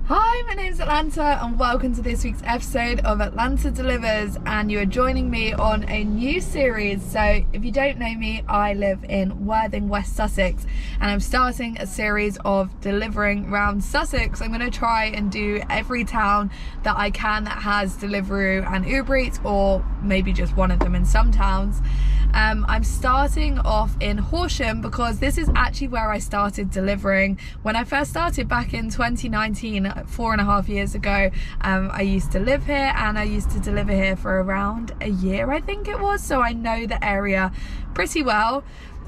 Hi, my name's Atlanta and welcome to this week's episode of Atlanta Delivers, and you are joining me on a new series. So if you don't know me, I live in Worthing, West Sussex, and I'm starting a series of delivering around Sussex. I'm going to try and do every town that I can that has Deliveroo and Uber Eats, or maybe just one of them in some towns. I'm starting off in Horsham because this is actually where I started delivering. When I first started back in 2019, 4.5 years ago, I used to live here and I used to deliver here for around a year, I think it was, so I know the area pretty well.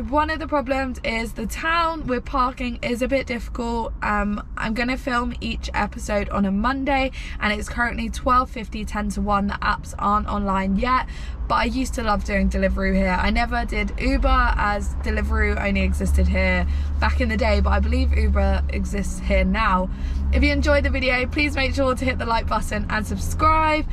One of the problems is the town with parking is a bit difficult. I'm going to film each episode on a Monday and it's currently 12:50, 10 to 1. The apps aren't online yet, but I used to love doing Deliveroo here. I never did Uber, as Deliveroo only existed here back in the day, but I believe Uber exists here now. If you enjoyed the video, please make sure to hit the like button and subscribe.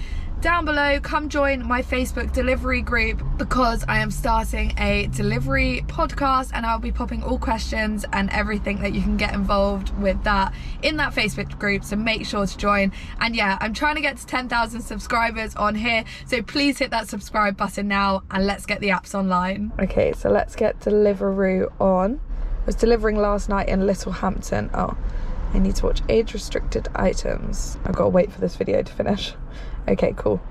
Down below, come join my Facebook delivery group because I am starting a delivery podcast and I'll be popping all questions and everything that you can get involved with that in that Facebook group, so make sure to join. And yeah, I'm trying to get to 10,000 subscribers on here, so please hit that subscribe button now and let's get the apps online. Okay, so let's get Deliveroo on. I was delivering last night in Littlehampton. Oh, I need to watch age restricted items. I've got to wait for this video to finish. Okay, cool.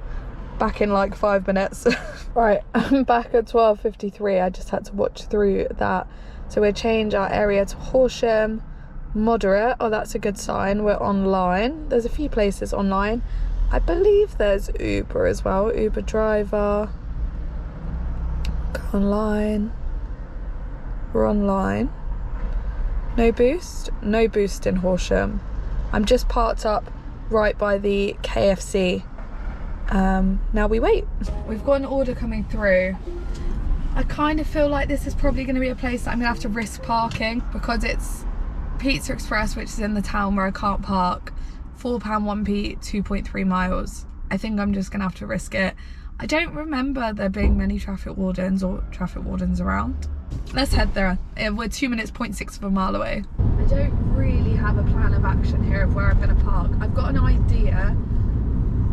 Back in like 5 minutes. Right, I'm back at 12:53. I just had to watch through that. So we'll change our area to Horsham. Moderate. Oh, that's a good sign. We're online. There's a few places online. I believe there's Uber as well. Uber driver. Go online. We're online. No boost? No boost in Horsham. I'm just parked up right by the KFC. Now we wait. We've got an order coming through. I kind of feel like this is probably going to be a place that I'm going to have to risk parking because it's Pizza Express, which is in the town where I can't park. £4 1p, 2.3 miles. I think I'm just going to have to risk it. I don't remember there being many traffic wardens around. Let's head there. We're 2 minutes, 0.6 of a mile away. I don't really have a plan of action here of where I'm going to park. I've got an idea,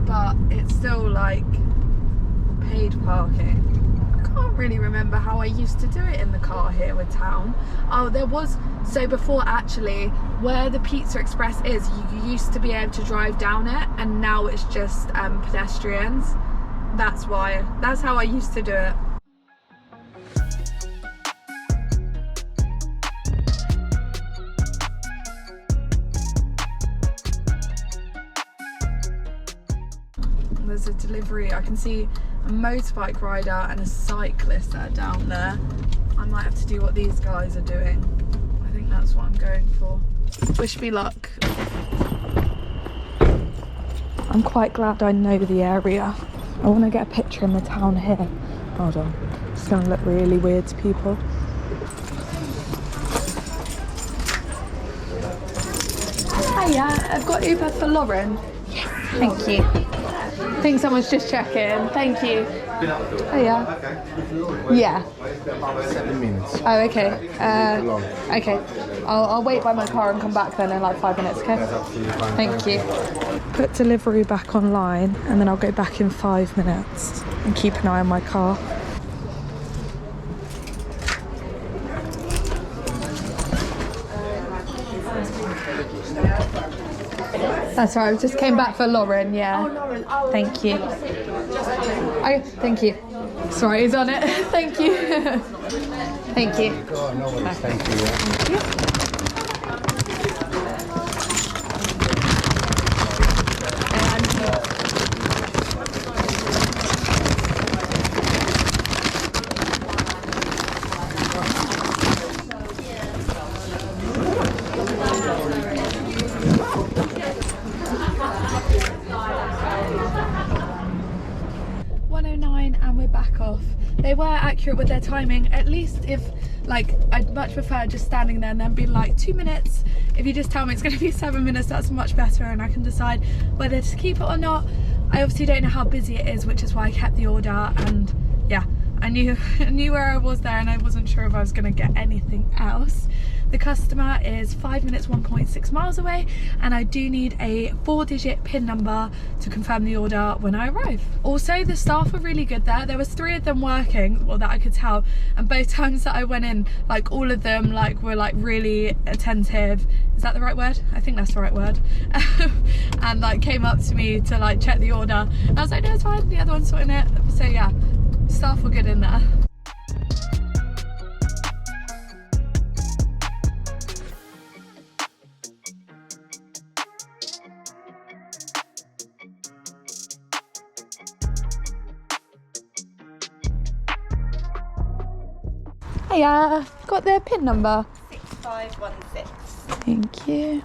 but it's still like paid parking. I can't really remember how I used to do it in the car here with town. Oh, there was, so before actually, where the Pizza Express is, you used to be able to drive down it, and now it's just pedestrians. That's why, that's how I used to do it. There's a delivery. I can see a motorbike rider and a cyclist that are down there. I might have to do what these guys are doing. I think that's what I'm going for. Wish me luck. I'm quite glad I know the area. I want to get a picture in the town here. Hold on. It's going to look really weird to people. Hiya, I've got Uber for Lauren. Yes, thank you. I think someone's just checking. Thank you. Oh yeah. Yeah. 7 minutes. Oh, okay. Okay. I'll wait by my car and come back then in like 5 minutes. Okay. That's absolutely fine. Thank you. Put Deliveroo back online, and then I'll go back in 5 minutes and keep an eye on my car. That's right, I just came back for Lauren, yeah. Oh, Lauren. Oh, thank you. Oh, thank you. Sorry, he's on it. Thank you. Thank you. Oh, no worries. Thank you. Thank you. And we're back off. They were accurate with their timing. At least if, like, I'd much prefer just standing there and then being like 2 minutes. If you just tell me it's going to be 7 minutes, that's much better, and I can decide whether to keep it or not. I obviously don't know how busy it is, which is why I kept the order, and yeah, I knew where I was there, and I wasn't sure if I was going to get anything else. The customer is 5 minutes, 1.6 miles away, and I do need a 4-digit PIN number to confirm the order when I arrive. Also, the staff were really good there. There was 3 of them working, well, that I could tell, and both times that I went in, like all of them were really attentive. Is that the right word? I think that's the right word. And came up to me to check the order. And I was like, no, it's fine, the other one's sorting it. So yeah, staff were good in there. Hiya, got the PIN number? 6516. Thank you.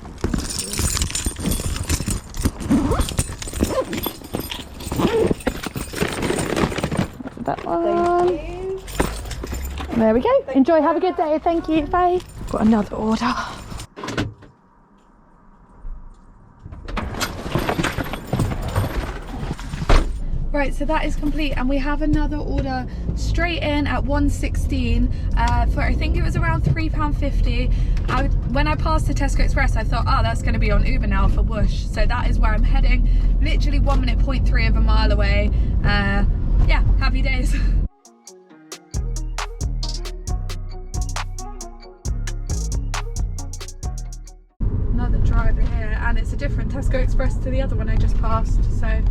That one. Thank you. There we go. Enjoy, have a good day. Thank you, bye. Got another order. Right, so that is complete, and we have another order straight in at 1:16 for, I think it was around £3.50. When I passed the Tesco Express, I thought, oh, that's going to be on Uber now for Whoosh. So that is where I'm heading. Literally 1 minute, 0.3 of a mile away. Yeah, happy days. Another driver here, and it's a different Tesco Express to the other one I just passed. So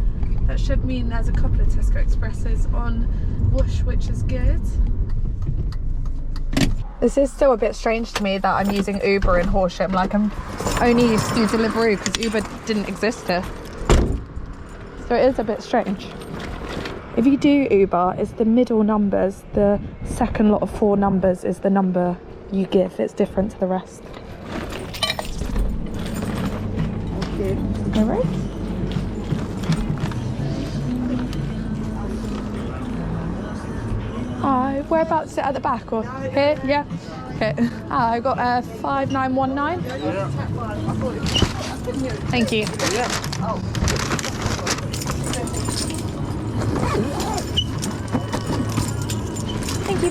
that should mean there's a couple of Tesco Expresses on Whoosh, which is good. This is still a bit strange to me that I'm using Uber in Horsham. I'm only used to do Deliveroo because Uber didn't exist here. So it is a bit strange. If you do Uber, it's the middle numbers. The second lot of 4 numbers is the number you give. It's different to the rest. Okay. All right. Hi, whereabouts at the back or here? Yeah. Okay. I got 5919. Thank you. Thank you.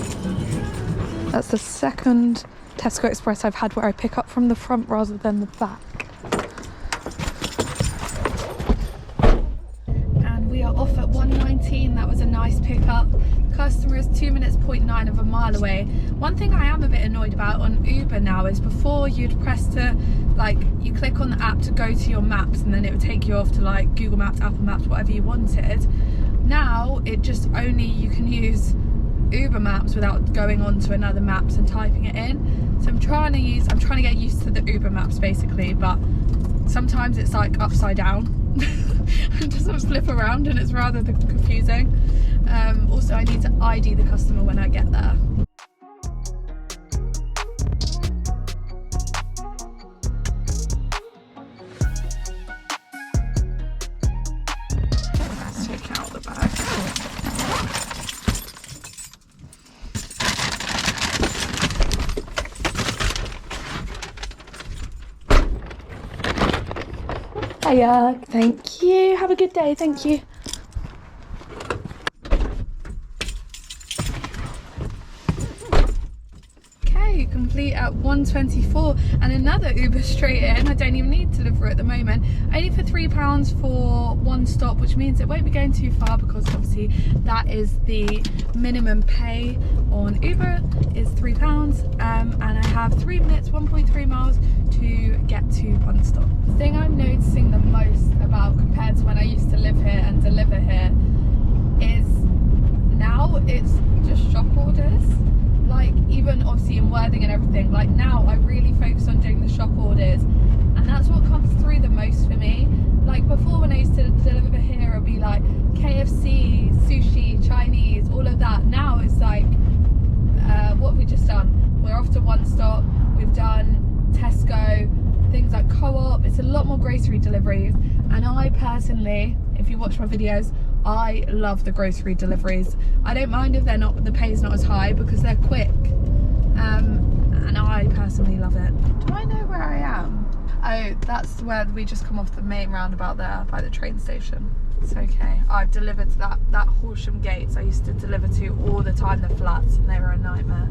That's the second Tesco Express I've had where I pick up from the front rather than the back. And we are off at 1:19. That was a nice pickup. Customer is 2 minutes, 0.9 of a mile away. One thing I am a bit annoyed about on Uber now is before you'd press to, you click on the app to go to your maps, and then it would take you off to Google Maps, Apple Maps, whatever you wanted. Now it just only, you can use Uber Maps without going on to another maps and typing it in. So I'm trying to get used to the Uber Maps basically, but sometimes it's upside down. It doesn't flip around and it's rather confusing. Also, I need to ID the customer when I get there. Let's take out the bag. Hiya, thank you. Have a good day, thank you. Okay, complete at 1:24, and another Uber straight in. I don't even need Deliveroo at the moment. Only for £3 for 1 stop, which means it won't be going too far because obviously that is the minimum pay on Uber is £3. And I have 3 minutes, 1.3 miles to get to 1 stop. The thing I'm noticing the most about compared to when I used to live here and deliver here is now it's just shop orders. Even obviously in Worthing and everything, now I really focus on doing the shop orders, and that's what comes through the most for me. Before, when I used to deliver here, it'd be KFC, sushi, Chinese, all of that. Now it's what have we just done? We're off to 1 stop, we've done Tesco, things like Co-op. It's a lot more grocery deliveries, and I personally, if you watch my videos, I love the grocery deliveries. I don't mind if the pay is not as high because they're quick, and I personally love it. Do I know where I am? Oh, that's where we just come off the main roundabout there by the train station. It's okay. I've delivered to that Horsham Gates I used to deliver to all the time, the flats, and they were a nightmare.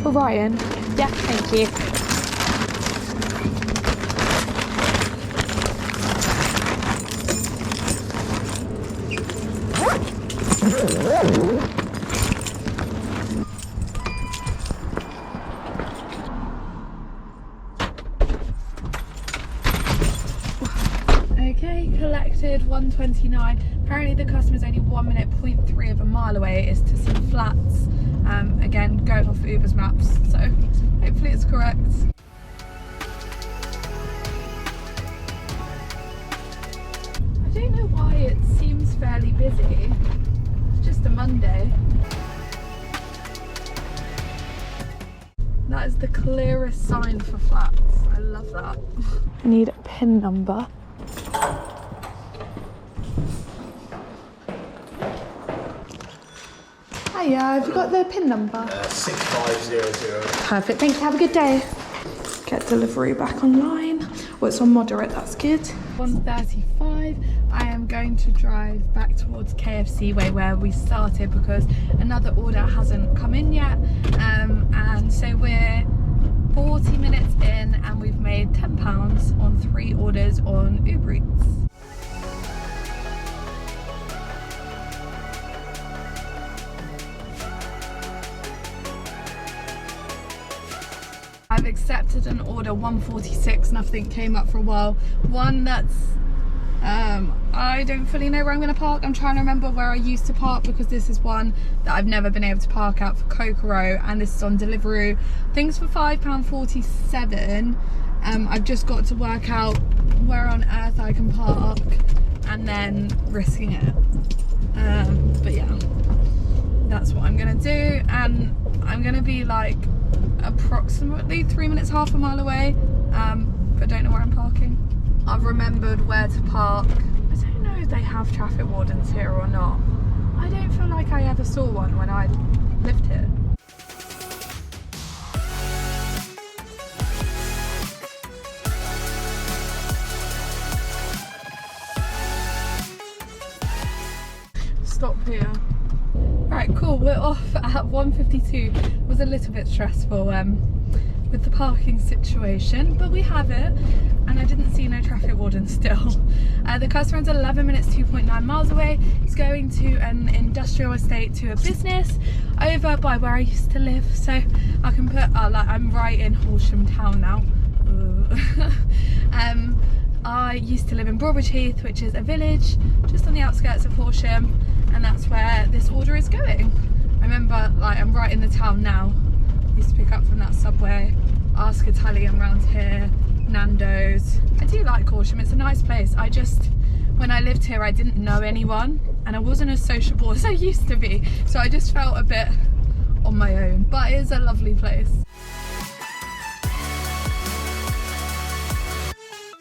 For Ryan? Yeah, thank you. Okay, collected 129. Apparently the customer's only 1 minute 0.3 of a mile away. Is to some flats. Again, going off Uber's maps, so hopefully it's correct. I don't know why it seems fairly busy. It's just a Monday. That is the clearest sign for flats. I love that. I need a PIN number. Hiya, have you got the PIN number? 6500. Perfect, thank you, have a good day. Get Deliveroo back online. Well, it's on moderate, that's good. 1:35, I am going to drive back towards KFC way where we started because another order hasn't come in yet. And so we're 40 minutes in and we've made £10 on 3 orders on Uber Eats. I've accepted an order 146, nothing came up for a while. One that's, I don't fully know where I'm going to park. I'm trying to remember where I used to park because this is one that I've never been able to park at for Kokoro, and this is on Deliveroo. Things for £5.47. I've just got to work out where on earth I can park and then risking it. But yeah, that's what I'm going to do, and I'm going to be like approximately 3 minutes, half a mile away, but don't know where I'm parking. I've remembered where to park. I don't know if they have traffic wardens here or not. I don't feel like I ever saw one when I lived here. Stop here. Right, cool, we're off at 1:52. It was a little bit stressful with the parking situation, but we have it, and I didn't see no traffic warden still. The customer's 11 minutes, 2.9 miles away. He's going to an industrial estate to a business over by where I used to live, so I can put, like, I'm right in Horsham town now. I used to live in Broadbridge Heath, which is a village just on the outskirts of Horsham, and that's where this order is going. I remember, like, I'm right in the town now. I used to pick up from that Subway, ask Italian around here, Nando's. I do like Horsham, it's a nice place. I just, when I lived here, I didn't know anyone and I wasn't as sociable as I used to be, so I just felt a bit on my own, but it is a lovely place.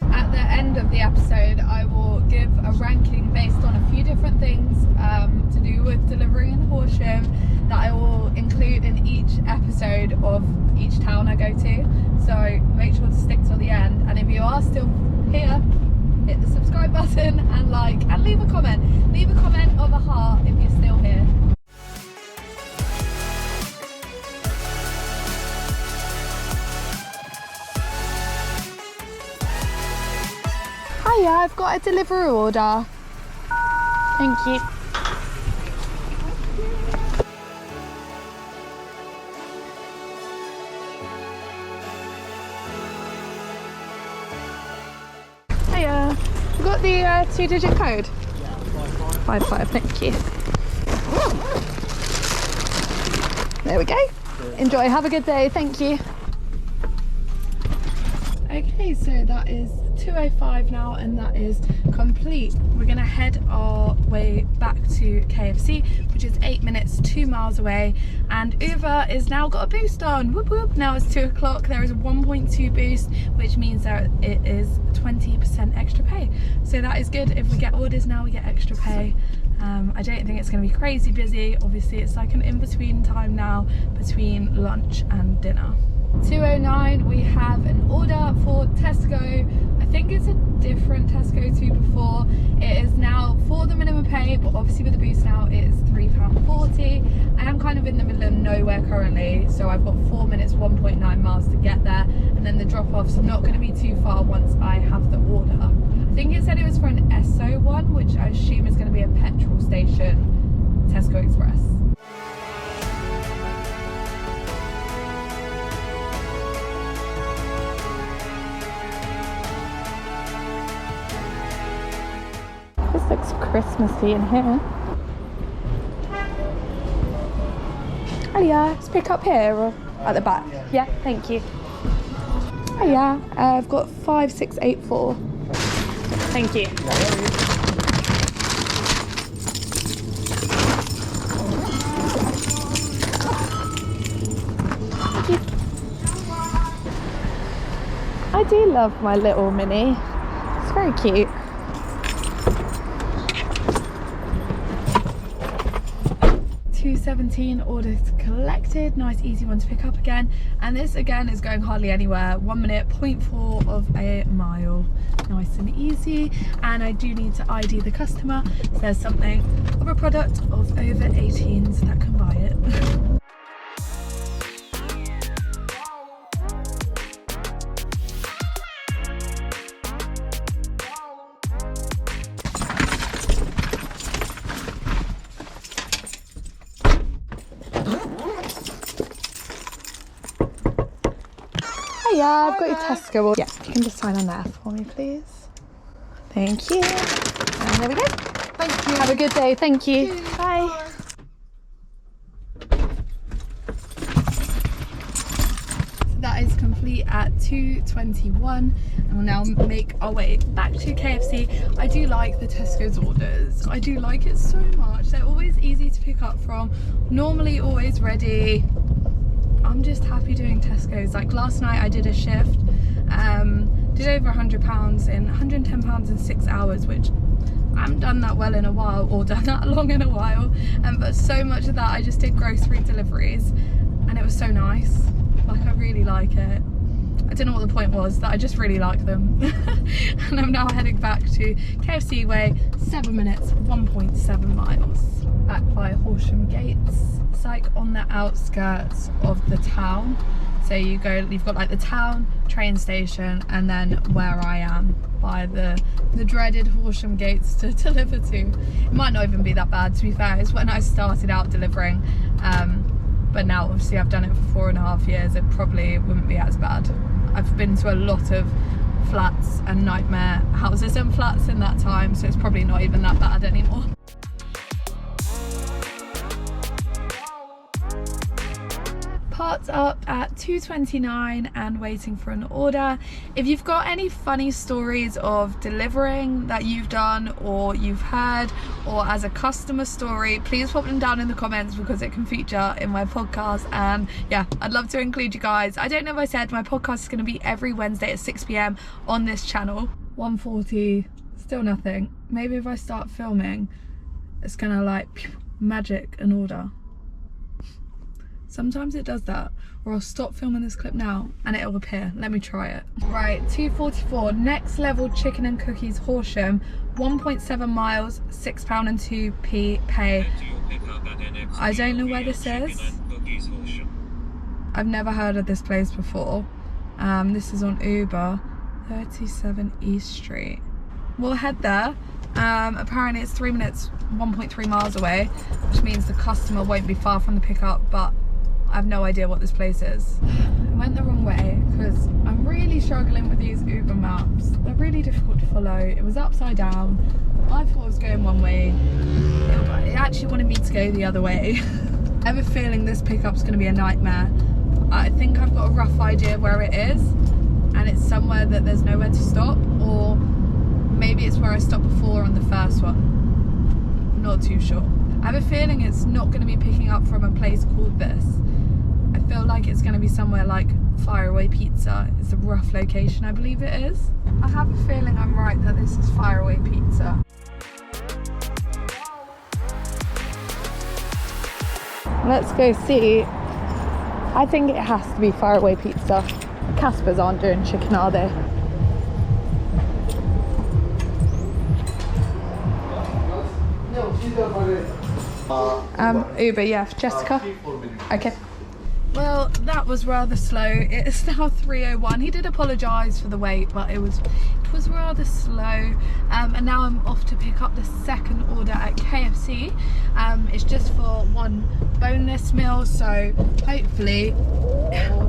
At the end of the episode, I will give a ranking based on a few different things to do with delivery in Horsham that I will include in each episode of each town I go to. So make sure to stick till the end, and if you are still here, hit the subscribe button and like, and leave a comment. Leave a comment of a heart if you're still here. Hiya, I've got a Deliveroo order. Thank you. Hiya, you got the 2-digit code? Yeah, 55, thank you. There we go. Enjoy, have a good day, thank you. Okay, so that is 2:05 now, and that is complete. We're gonna head our way back to KFC, which is 8 minutes, 2 miles away, and Uber is now got a boost on. Whoop whoop. Now it's 2 o'clock. There is a 1.2 boost, which means that it is 20% extra pay. So that is good. If we get orders now, we get extra pay. I don't think it's going to be crazy busy. Obviously, it's like an in-between time now between lunch and dinner. 2:09, we have an order for Tesco. I think it's a different Tesco to before. It is now for the minimum pay, but obviously with the boost now it is £3.40. I am kind of in the middle of nowhere currently, so I've got 4 minutes, 1.9 miles to get there, and then the drop-off's not going to be too far once I have the order. I think it said it was for an Esso one, which I assume is going to be a petrol station Tesco Express. This looks Christmassy in here. Oh yeah, let's pick up here or at the back. Yeah, thank you. Oh yeah, I've got 5684. Thank you. Thank you. I do love my little mini. It's very cute. $2.17 orders collected. Nice easy one to pick up again, and this again is going hardly anywhere. 1 minute, 0.4 of a mile. Nice and easy. And I do need to ID the customer, so there's something of a product of over 18s that can buy it. Yeah, I've got your Tesco order. Yeah, you can just sign on there for me, please. Thank you. And there we go. Thank you. Have a good day. Thank you. Bye. That is complete at 2:21, and we'll now make our way back to KFC. I do like the Tesco's orders. I do like it so much. They're always easy to pick up from. Normally always ready. I'm just happy doing Tesco's. Like last night I did a shift, did over £100 in £110 in 6 hours, which I haven't done that well in a while, or done that long in a while. But so much of that I just did grocery deliveries, and it was so nice. Like I really like it. I don't know what the point was, that I just really like them. And I'm now heading back to KFC Way, 7 minutes, 1.7 miles. Back by Horsham Gates. It's like on the outskirts of the town. So you've got like the town, train station, and then where I am by the dreaded Horsham Gates to deliver to. It might not even be that bad, to be fair. It's when I started out delivering. But now obviously I've done it for 4.5 years, it probably wouldn't be as bad. I've been to a lot of flats and nightmare houses and flats in that time, so it's probably not even that bad anymore. Parked up at 2:29 and waiting for an order. If you've got any funny stories of delivering that you've done or you've heard, or as a customer story, please pop them down in the comments, because it can feature in my podcast. And yeah, I'd love to include you guys. I don't know if I said my podcast is going to be every Wednesday at 6 PM on this channel. 1:40, still nothing. Maybe if I start filming, it's gonna like magic an order. Sometimes it does that, or I'll stop filming this clip now and it'll appear. Let me try it. Right, 2:44, next level chicken and cookies, Horsham, 1.7 miles, £6 and 2p pay. I don't know where this is. I've never heard of this place before. This is on Uber, 37 East Street. We'll head there. Apparently it's 3 minutes, 1.3 miles away, which means the customer won't be far from the pickup, but I have no idea what this place is. I went the wrong way because I'm really struggling with these Uber maps. They're really difficult to follow. It was upside down. I thought I was going one way. It actually wanted me to go the other way. I have a feeling this pickup's going to be a nightmare. I think I've got a rough idea where it is, and it's somewhere that there's nowhere to stop, or maybe it's where I stopped before on the first one. I'm not too sure. I have a feeling it's not going to be picking up from a place called this. I feel like it's going to be somewhere like Faraway Pizza. It's a rough location, I believe it is. I have a feeling I'm right that this is Faraway Pizza. Let's go see. I think it has to be Faraway Pizza. Casper's aren't doing chicken, are they? Uber, yeah, Jessica. Okay. Well, that was rather slow. It's now 3:01. He did apologise for the wait, but it was rather slow. And now I'm off to pick up the second order at KFC. It's just for one boneless meal, so hopefully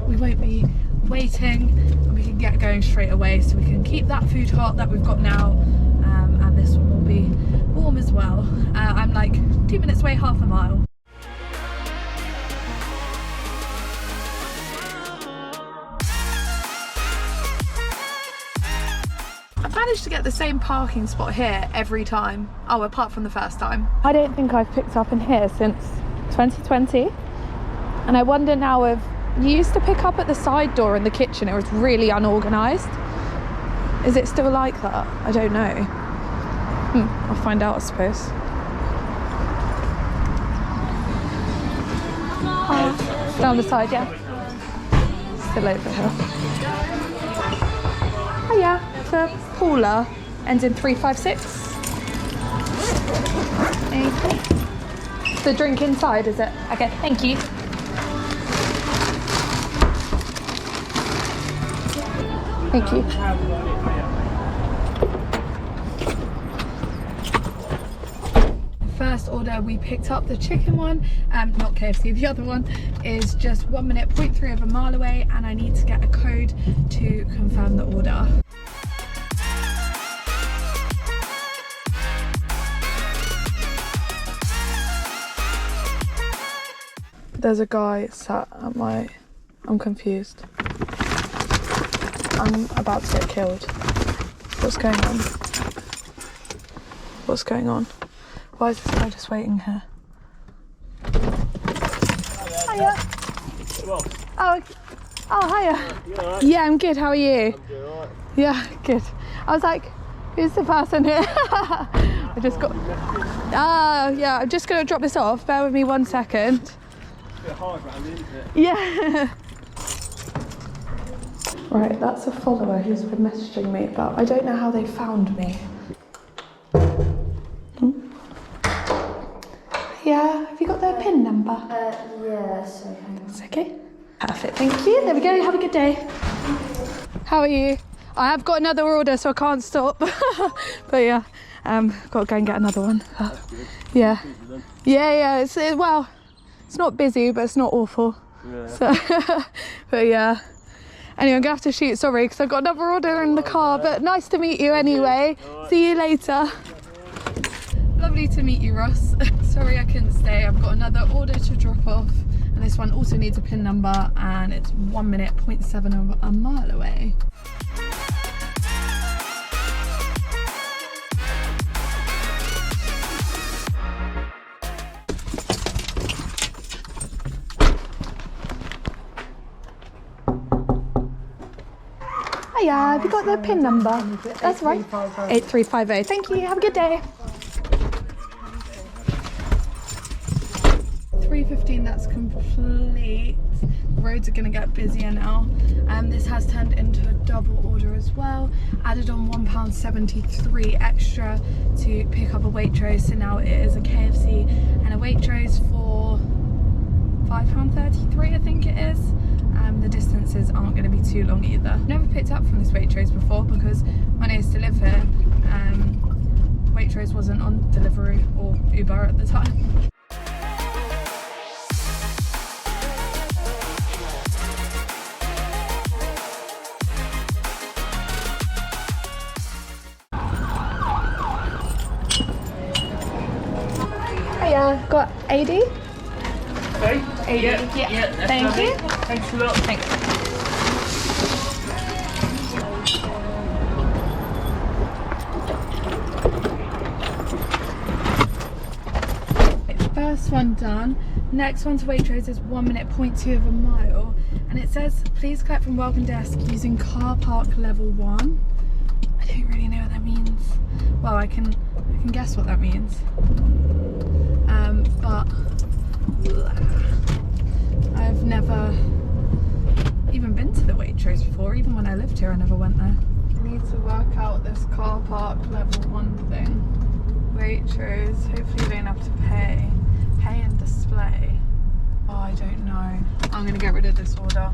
we won't be waiting and we can get going straight away, so we can keep that food hot that we've got now, and this one will be warm as well. I'm like 2 minutes away, half a mile. I've managed to get the same parking spot here every time. Oh, apart from the first time. I don't think I've picked up in here since 2020. And I wonder now if you used to pick up at the side door in the kitchen, it was really unorganised. Is it still like that? I don't know. I'll find out, I suppose. Oh, down the side, yeah. Still over here. Oh yeah, for Paula, ends in 356. Okay. The drink inside, is it? Okay, thank you. Thank you. First order, we picked up the chicken one, not KFC, the other one is just 1 minute, 0.3 of a mile away, and I need to get a code to confirm the order. There's a guy sat at my... I'm confused. I'm about to get killed. What's going on? What's going on? Why is this guy just waiting here? Hiya. Oh, hiya. Yeah, I'm good. How are you? Yeah, good. I was like, who's the person here? I just got... yeah, I'm just going to drop this off. Bear with me 1 second. It's a bit hard round, isn't it? Yeah. Right, that's a follower who's been messaging me, but I don't know how they found me. Yeah, have you got their PIN number? Yes, okay. It's okay. Perfect, thank you. There we go, have a good day. How are you? I have got another order, so I can't stop. But yeah, got to go and get another one. Yeah. Yeah, it's, well, it's not busy, but it's not awful. Yeah. So, but yeah. Anyway, I'm gonna have to shoot, sorry, because I've got another order in the car, but nice to meet you anyway. See you later. Lovely to meet you, Ross. Sorry I couldn't stay. I've got another order to drop off, and this one also needs a PIN number, and it's 1 minute, 0.7 of a mile away. Hiya, have you got the PIN number? That's right. 8350. Thank you. Have a good day. 3:15. That's complete. The roads are going to get busier now. This has turned into a double order as well. Added on £1.73 extra to pick up a Waitrose. So now it is a KFC and a Waitrose for £5.33, I think it is. The distances aren't going to be too long either. Never picked up from this Waitrose before because when I used to live here, Waitrose wasn't on Deliveroo or Uber at the time. Hiya, got AD? Okay. AD, yeah. Thank you. Thanks a lot. Thanks. First one done. Next one to Waitrose is 1 minute, 0.2 of a mile, and it says please collect from welcome desk using car park level 1. I don't really know what that means. Well, I can guess what that means. But I've never even been to the Waitrose before. Even when I lived here, I never went there. I need to work out this car park level 1 thing, Waitrose. Hopefully you don't have to pay. Pay and display. Oh, I don't know. I'm gonna get rid of this order.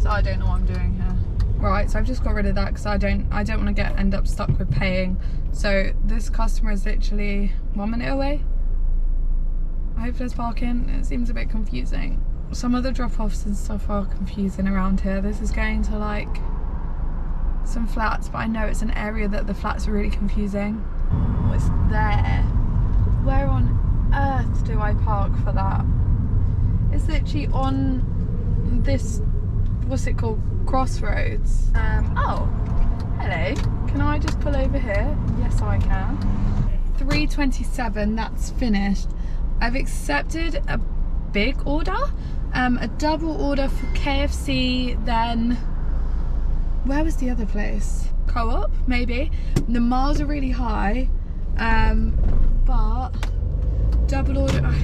So I don't know what I'm doing here. Right, so I've just got rid of that because I don't want to end up stuck with paying. So this customer is literally 1 minute away. I hope there's parking. It seems a bit confusing. Some of the drop-offs and stuff are confusing around here. This is going to like some flats, but I know it's an area that the flats are really confusing. Oh, it's there. Where on earth do I park for that? It's literally on this, what's it called, crossroads. Oh, hello. Can I just pull over here? Yes, I can. 3:27, that's finished. I've accepted a big order, a double order for KFC, then where was the other place? Co-op, maybe. The miles are really high, but double order,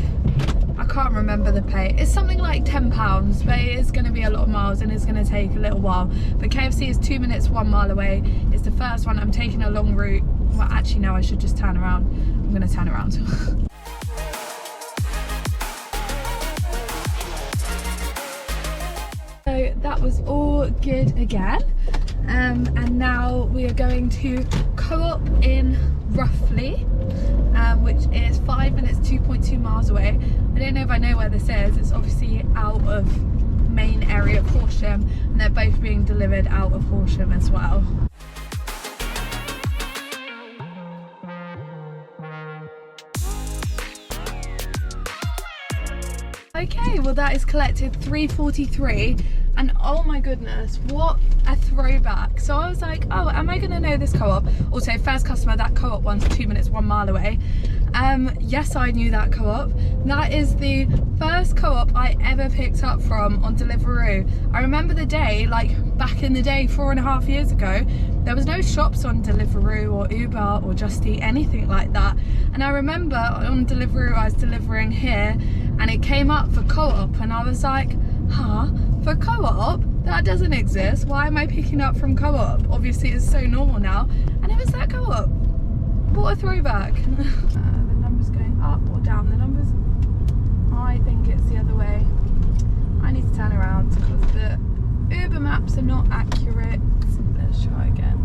I can't remember the pay. It's something like £10, but it is going to be a lot of miles and it's going to take a little while. But KFC is 2 minutes, 1 mile away. It's the first one. I'm taking a long route. Well, actually, no, I should just turn around. I'm going to turn around. So that was all good again. And now we are going to Co-op in Roughly, which is 5 minutes, 2.2 miles away. I don't know if I know where this is. It's obviously out of main area of Horsham, and they're both being delivered out of Horsham as well. Okay, well that is collected 3:43, and oh my goodness, what a throwback. So I was like, oh, am I gonna know this Co-op? Also, first customer, that Co-op one's 2 minutes, 1 mile away. Yes, I knew that Co-op. That is the first Co-op I ever picked up from on Deliveroo. I remember the day, like back in the day, 4.5 years ago, there was no shops on Deliveroo or Uber or Just Eat, anything like that. And I remember on Deliveroo, I was delivering here, and it came up for Co-op, and I was like, huh, for Co-op? That doesn't exist. Why am I picking up from Co-op? Obviously it's so normal now. And it was that Co-op. What a throwback. The number's going up or down. The number's, I think it's the other way. I need to turn around because the Uber maps are not accurate. Let's try again.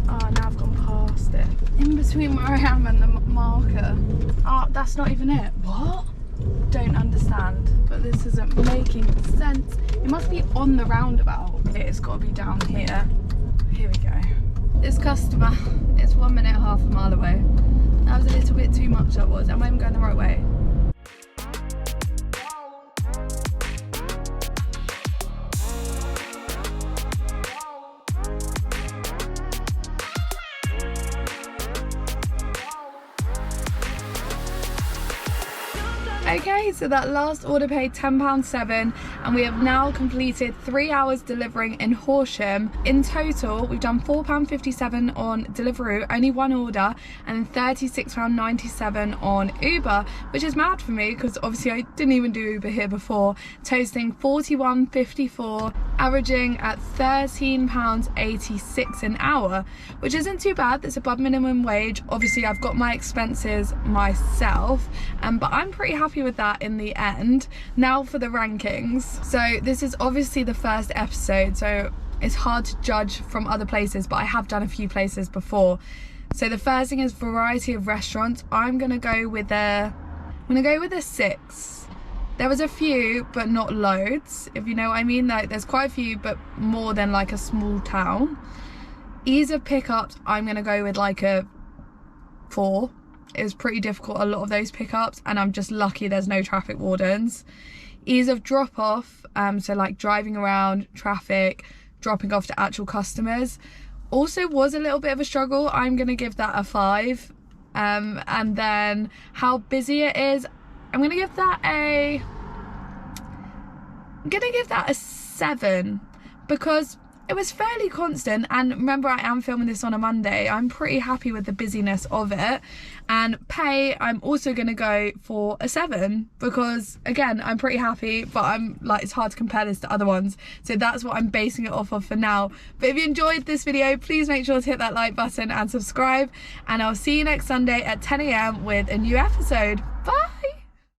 Oh, now I've gone past it. In between where I am and the marker. Oh, that's not even it. What? Don't understand, but this isn't making sense. It must be on the roundabout. It's got to be down here. Here we go. This customer is 1 minute, half a mile away. That was a little bit too much, that was. Am I even going the right way? Okay, so that last order paid £10.07, and we have now completed 3 hours delivering in Horsham. In total, we've done £4.57 on Deliveroo, only one order, and £36.97 on Uber, which is mad for me because obviously I didn't even do Uber here before. Toasting £41.54, averaging at £13.86 an hour, which isn't too bad. That's above minimum wage. Obviously, I've got my expenses myself, but I'm pretty happy with that in the end. Now for the rankings. So this is obviously the first episode, so it's hard to judge from other places, but I have done a few places before. So the first thing is variety of restaurants. I'm gonna go with a 6. There was a few, but not loads, if you know what I mean. Like there's quite a few, but more than like a small town. Ease of pickups, I'm gonna go with like a 4. It was pretty difficult, a lot of those pickups, and I'm just lucky there's no traffic wardens. Ease of drop off, so like driving around, traffic, dropping off to actual customers, also was a little bit of a struggle. I'm gonna give that a 5. And then how busy it is, I'm gonna give that a 7, because it was fairly constant. And remember, I am filming this on a Monday. I'm pretty happy with the busyness of it. And pay, I'm also going to go for a 7 because, again, I'm pretty happy, but I'm like, it's hard to compare this to other ones. So that's what I'm basing it off of for now. But if you enjoyed this video, please make sure to hit that like button and subscribe. And I'll see you next Sunday at 10 AM with a new episode.